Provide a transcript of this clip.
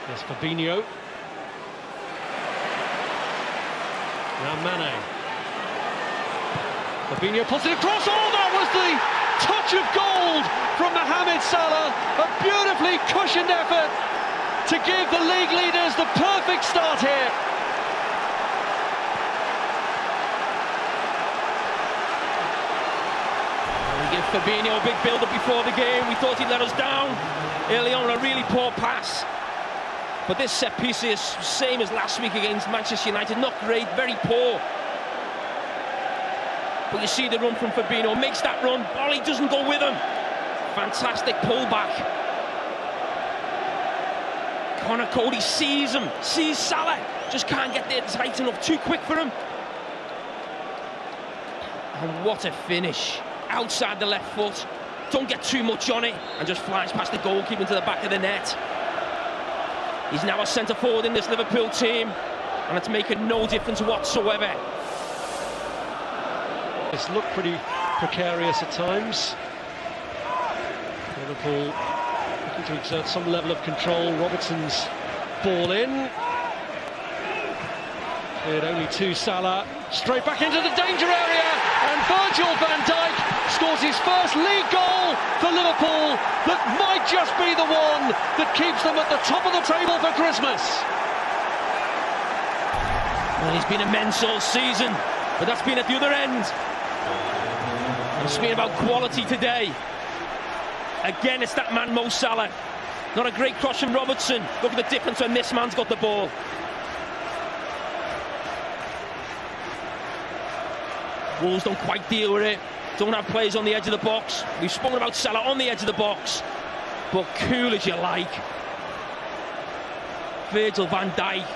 There's Fabinho. Now Mane. Fabinho puts it across. Oh, that was the touch of gold from Mohamed Salah. A beautifully cushioned effort to give the league leaders the perfect start here. We give Fabinho a big build-up before the game. We thought he'd let us down early on with a really poor pass. But this set piece is same as last week against Manchester United. Not great, very poor. But you see the run from Fabinho, makes that run, Bolly doesn't go with him. Fantastic pullback. Conor Coady sees him, sees Salah, just can't get there tight enough, too quick for him. And what a finish, outside the left foot, don't get too much on it, and just flies past the goalkeeper into the back of the net. He's now a centre forward in this Liverpool team, and it's making no difference whatsoever. It's looked pretty precarious at times. Liverpool looking to exert some level of control. Robertson's ball in. Cleared only to Salah. Straight back into the danger area. And Virgil van Dijk scores his first league goal for Liverpool. That might just be the one that keeps them at the top of the table for Christmas. Well, he's been immense all season, but that's been at the other end. It's been about quality today. Again, it's that man Mo Salah. Not a great cross from Robertson. Look at the difference when this man's got the ball. Wolves don't quite deal with it. Don't have players on the edge of the box. We've spoken about Salah on the edge of the box, but cool as you like. Virgil van Dijk